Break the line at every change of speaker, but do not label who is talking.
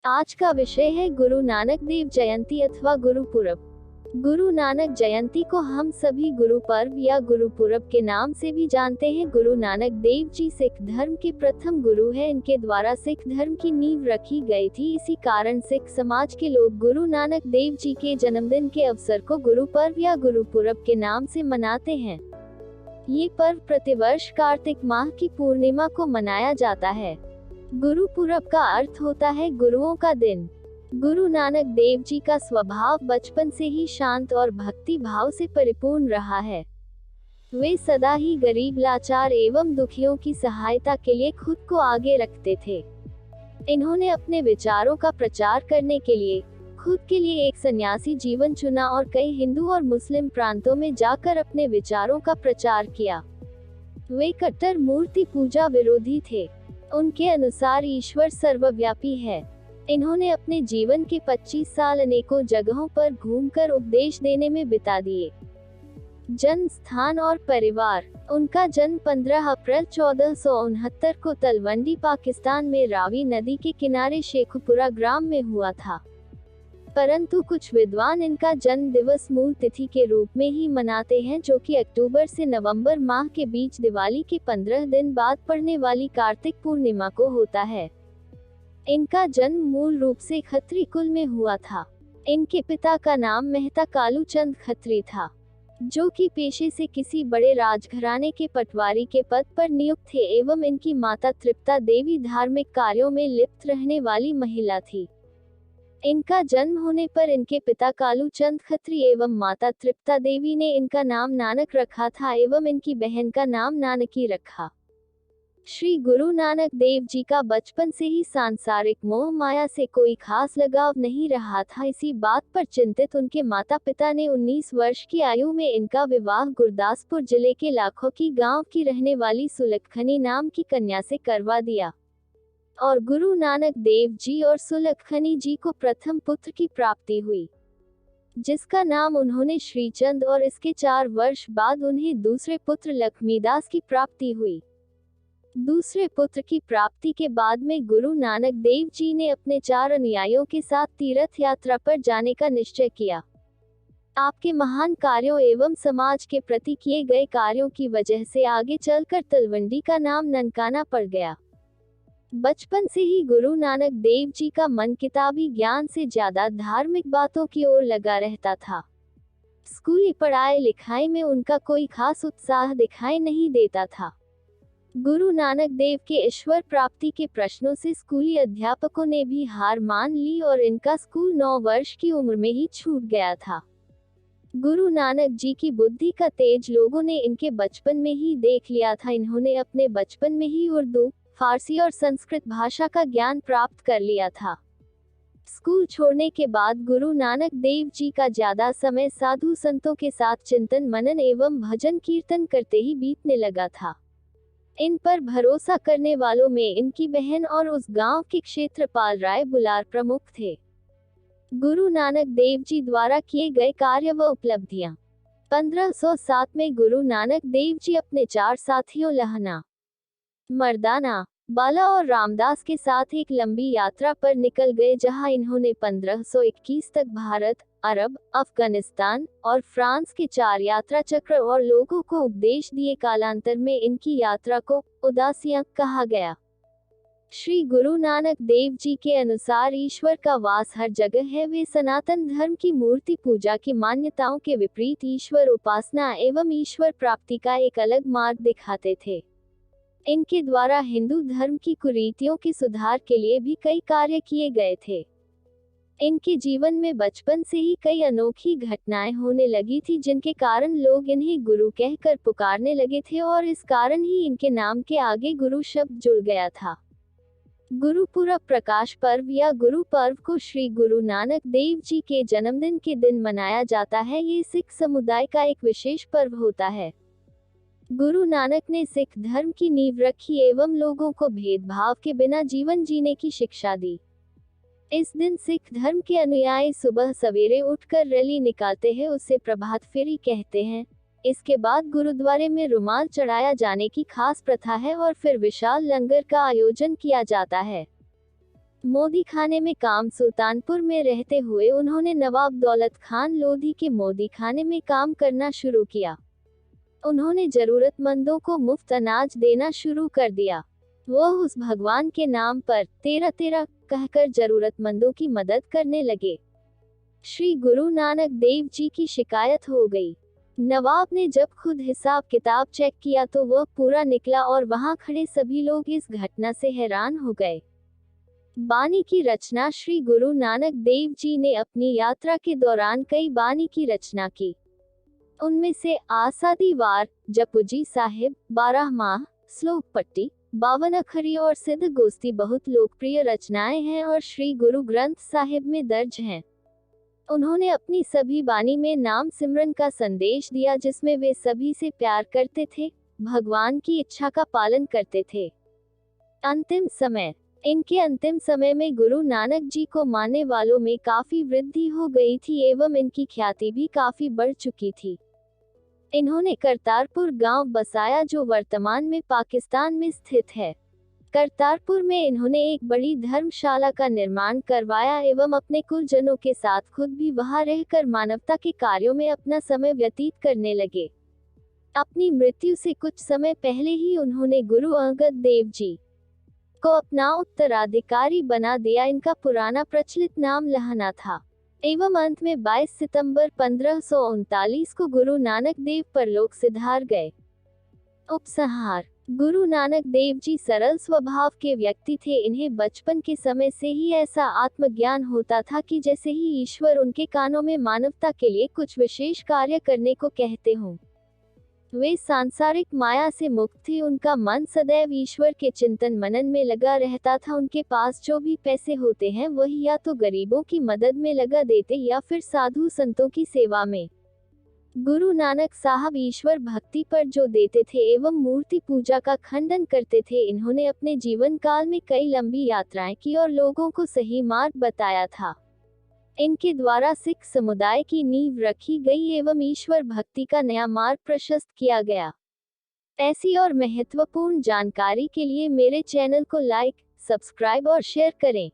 आज का विषय है गुरु नानक देव जयंती अथवा गुरुपुरब। गुरु नानक जयंती को हम सभी गुरु पर्व या गुरुपुरब के नाम से भी जानते हैं। गुरु नानक देव जी सिख धर्म के प्रथम गुरु हैं। इनके द्वारा सिख धर्म की नींव रखी गई थी। इसी कारण सिख समाज के लोग गुरु नानक देव जी के जन्मदिन के अवसर को गुरु पर्व या गुरुपुरब के नाम से मनाते हैं। ये पर्व प्रतिवर्ष कार्तिक माह की पूर्णिमा को मनाया जाता है। गुरुपुरब का अर्थ होता है गुरुओं का दिन। गुरु नानक देव जी का स्वभाव बचपन से ही शांत और भक्ति भाव से परिपूर्ण रहा है। वे सदा ही गरीब, लाचार एवं दुखियों की सहायता के लिए खुद को आगे रखते थे। इन्होंने अपने विचारों का प्रचार करने के लिए खुद के लिए एक सन्यासी जीवन चुना और कई हिंदू और मुस्लिम प्रांतों में जाकर अपने विचारों का प्रचार किया। वे कट्टर मूर्ति पूजा विरोधी थे। उनके अनुसार ईश्वर सर्वव्यापी है। इन्होंने अपने जीवन के 25 साल अनेकों जगहों पर घूमकर उपदेश देने में बिता दिए। जन्म स्थान और परिवार। उनका जन्म 15 अप्रैल 1469 को तलवंडी, पाकिस्तान में रावी नदी के किनारे शेखुपुरा ग्राम में हुआ था। परंतु कुछ विद्वान इनका जन्म दिवस मूल तिथि के रूप में ही मनाते हैं, जो कि अक्टूबर से नवंबर माह के बीच दिवाली के 15 दिन बाद पड़ने वाली कार्तिक पूर्णिमा को होता है। इनका जन्म मूल रूप से खत्री कुल में हुआ था। इनके पिता का नाम मेहता कालूचंद खत्री था, जो कि पेशे से किसी बड़े राजघराने के पटवारी के पद पर नियुक्त थे, एवं इनकी माता तृप्ता देवी धार्मिक कार्यों में लिप्त रहने वाली महिला थी। इनका जन्म होने पर इनके पिता कालूचंद खत्री एवं माता तृप्ता देवी ने इनका नाम नानक रखा था एवं इनकी बहन का नाम नानकी रखा। श्री गुरु नानक देव जी का बचपन से ही सांसारिक मोह माया से कोई खास लगाव नहीं रहा था। इसी बात पर चिंतित उनके माता पिता ने 19 वर्ष की आयु में इनका विवाह गुरदासपुर जिले के लाखों की गांव की रहने वाली सुलक्षणी नाम की कन्या से करवा दिया और गुरु नानक देव जी और सुलक्षणी जी को प्रथम पुत्र की प्राप्ति हुई, जिसका नाम उन्होंने श्रीचंद, और इसके 4 वर्ष बाद उन्हें दूसरे पुत्र लक्ष्मीदास की प्राप्ति हुई। दूसरे पुत्र की प्राप्ति के बाद में गुरु नानक देव जी ने अपने 4 अनुयायियों के साथ तीर्थ यात्रा पर जाने का निश्चय किया। आपके महान कार्यों एवं समाज के प्रति किए गए कार्यों की वजह से आगे चलकर तलवंडी का नाम ननकाना पड़ गया। बचपन से ही गुरु नानक देव जी का मन किताबी ज्ञान से ज्यादा धार्मिक बातों की ओर लगा रहता था। स्कूली पढ़ाई लिखाई में उनका कोई खास उत्साह दिखाई नहीं देता था। गुरु नानक देव के ईश्वर प्राप्ति के प्रश्नों से स्कूली अध्यापकों ने भी हार मान ली और इनका स्कूल 9 वर्ष की उम्र में ही छूट गया था। गुरु नानक जी की बुद्धि का तेज लोगों ने इनके बचपन में ही देख लिया था। इन्होंने अपने बचपन में ही उर्दू, फारसी और संस्कृत भाषा का ज्ञान प्राप्त कर लिया था। स्कूल छोड़ने के बाद गुरु नानक देव जी का ज्यादा समय साधु संतों के साथ चिंतन मनन एवं भजन कीर्तन करते ही बीतने लगा था। इन पर भरोसा करने वालों में इनकी बहन और उस गांव के क्षेत्रपाल राय बुलार प्रमुख थे। गुरु नानक देव जी द्वारा किए गए कार्य व उपलब्धियां। 1507 में गुरु नानक देव जी अपने 4 साथियों लहना, मर्दाना, बाला और रामदास के साथ एक लंबी यात्रा पर निकल गए, जहां इन्होंने 1521 तक भारत, अरब, अफगानिस्तान और फ्रांस के 4 यात्रा चक्र और लोगों को उपदेश दिए। कालांतर में इनकी यात्रा को उदासियां कहा गया। श्री गुरु नानक देव जी के अनुसार ईश्वर का वास हर जगह है। वे सनातन धर्म की मूर्ति पूजा की मान्यताओं के विपरीत ईश्वर उपासना एवं ईश्वर प्राप्ति का एक अलग मार्ग दिखाते थे। इनके द्वारा हिंदू धर्म की कुरीतियों के सुधार के लिए भी कई कार्य किए गए थे। इनके जीवन में बचपन से ही कई अनोखी घटनाएं होने लगी थी, जिनके कारण लोग इन्हें गुरु कहकर पुकारने लगे थे और इस कारण ही इनके नाम के आगे गुरु शब्द जुड़ गया था। गुरुपुरब प्रकाश पर्व या गुरु पर्व को श्री गुरु नानक देव जी के जन्मदिन के दिन मनाया जाता है। ये सिख समुदाय का एक विशेष पर्व होता है। गुरु नानक ने सिख धर्म की नींव रखी एवं लोगों को भेदभाव के बिना जीवन जीने की शिक्षा दी। इस दिन सिख धर्म के अनुयायी सुबह सवेरे उठकर रैली निकालते हैं, उसे प्रभात फेरी कहते हैं। इसके बाद गुरुद्वारे में रुमाल चढ़ाया जाने की खास प्रथा है और फिर विशाल लंगर का आयोजन किया जाता है। मोदी खाने में काम। सुल्तानपुर में रहते हुए उन्होंने नवाब दौलत खान लोधी के मोदी खाने में काम करना शुरू किया। उन्होंने जरूरतमंदों को मुफ्त अनाज देना शुरू कर दिया। वह उस भगवान के नाम पर तेरा तेरा कहकर जरूरतमंदों की मदद करने लगे। श्री गुरु नानक देव जी की शिकायत हो गई। नवाब ने जब खुद हिसाब किताब चेक किया तो वह पूरा निकला और वहां खड़े सभी लोग इस घटना से हैरान हो गए। बानी की रचना। श्री गुरु नानक देव जी ने अपनी यात्रा के दौरान कई बानी की रचना की। उनमें से आसादी वार, जपुजी साहिब, 12 माह, श्लोक पट्टी, 52 अखरी और सिद्ध गोस्ती बहुत लोकप्रिय रचनाएं हैं और श्री गुरु ग्रंथ साहिब में दर्ज हैं। उन्होंने अपनी सभी बानी में नाम सिमरन का संदेश दिया, जिसमें वे सभी से प्यार करते थे, भगवान की इच्छा का पालन करते थे। अंतिम समय। इनके अंतिम समय में गुरु नानक जी को मानने वालों में काफी वृद्धि हो गई थी एवं इनकी ख्याति भी काफी बढ़ चुकी थी। इन्होंने करतारपुर गांव बसाया जो वर्तमान में पाकिस्तान में स्थित है। करतारपुर में इन्होंने एक बड़ी धर्मशाला का निर्माण करवाया एवं अपने कुलजनों के साथ खुद भी वहां रहकर मानवता के कार्यों में अपना समय व्यतीत करने लगे। अपनी मृत्यु से कुछ समय पहले ही उन्होंने गुरु अंगद देव जी को अपना उत्तराधिकारी बना दिया। इनका पुराना प्रचलित नाम लहना था एवं अंत में 22 सितंबर 1539 को गुरु नानक देव परलोक सिधार गए। उपसंहार। गुरु नानक देव जी सरल स्वभाव के व्यक्ति थे। इन्हें बचपन के समय से ही ऐसा आत्मज्ञान होता था कि जैसे ही ईश्वर उनके कानों में मानवता के लिए कुछ विशेष कार्य करने को कहते हों। वे सांसारिक माया से मुक्त थे। उनका मन सदैव ईश्वर के चिंतन मनन में लगा रहता था। उनके पास जो भी पैसे होते हैं वही या तो गरीबों की मदद में लगा देते या फिर साधु संतों की सेवा में। गुरु नानक साहब ईश्वर भक्ति पर जो देते थे एवं मूर्ति पूजा का खंडन करते थे। इन्होंने अपने जीवन काल में कई लंबी यात्राएं की और लोगों को सही मार्ग बताया था। इनके द्वारा सिख समुदाय की नींव रखी गई एवं ईश्वर भक्ति का नया मार्ग प्रशस्त किया गया। ऐसी और महत्वपूर्ण जानकारी के लिए मेरे चैनल को लाइक, सब्सक्राइब और शेयर करें।